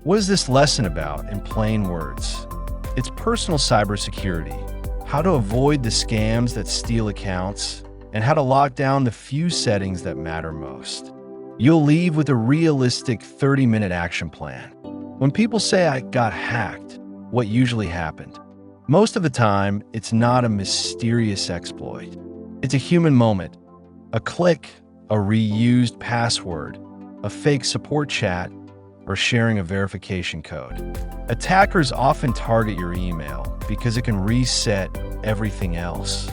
What is this lesson about in plain words? It's personal cybersecurity, how to avoid the scams that steal accounts, and how to lock down the few settings that matter most. You'll leave with a realistic 30-minute action plan. When people say I got hacked, what usually happened? Most of the time, it's not a mysterious exploit. It's a human moment. A click, a reused password, a fake support chat, or sharing a verification code. Attackers often target your email because it can reset everything else.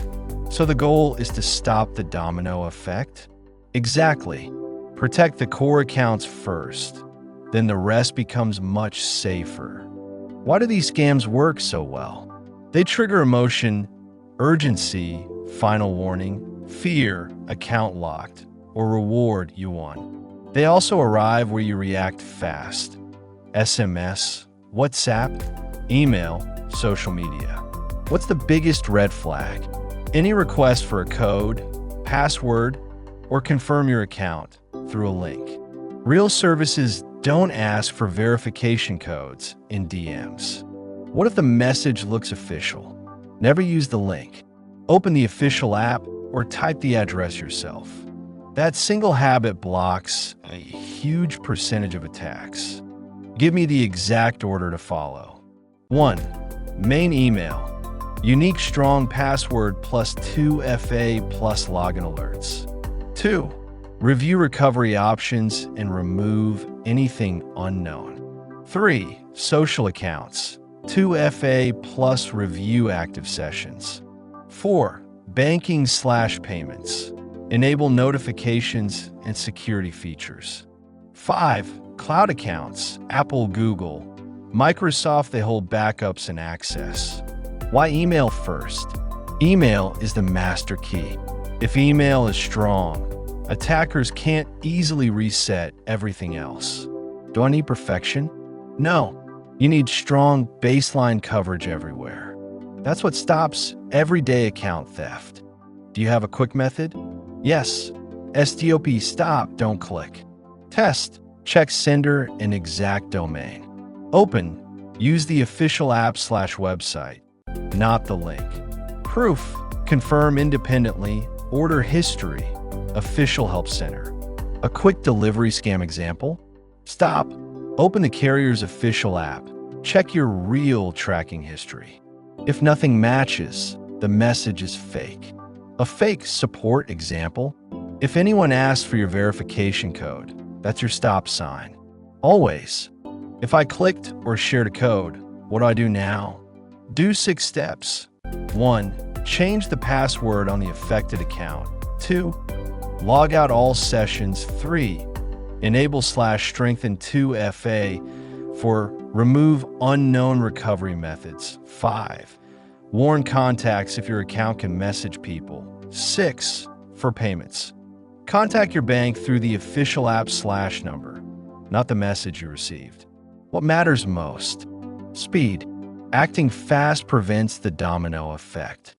So the goal is to stop the domino effect? Exactly. Protect the core accounts first, then the rest becomes much safer. Why do these scams work so well? They trigger emotion, urgency, final warning, fear, account locked, or reward, you won. They also arrive where you react fast. SMS, WhatsApp, email, social media. What's the biggest red flag? Any request for a code, password, or confirm your account through a link. Real services don't ask for verification codes in DMs. What if the message looks official? Never use the link. Open the official app or type the address yourself. That single habit blocks a huge percentage of attacks. Give me the exact order to follow. 1. Main email. Unique strong password plus 2FA plus login alerts. 2. Review recovery options and remove anything unknown. 3. Social accounts. 2FA plus review active sessions. 4. Banking/payments. Enable notifications and security features. 5. Cloud accounts. Apple, Google, Microsoft, they hold backups and access. Why email first? Email is the master key. If email is strong, attackers can't easily reset everything else. Do I need perfection? No. You need strong baseline coverage everywhere. That's what stops everyday account theft. Do you have a quick method? Yes. STOP, stop, don't click. Test, check sender and exact domain. Open, use the official app/website, not the link. Proof, confirm independently, order history, official help center. A quick delivery scam example? Stop, open the carrier's official app, check your real tracking history. If nothing matches, the message is fake. A fake support example? If anyone asks for your verification code, that's your stop sign. Always. If I clicked or shared a code, what do I do now? Do 6 steps. 1. Change the password on the affected account. 2. Log out all sessions. 3. Enable/strengthen 2FA for remove unknown recovery methods. 5. Warn contacts if your account can message people. 6. For payments. Contact your bank through the official app/number, not the message you received. What matters most? Speed. Acting fast prevents the domino effect.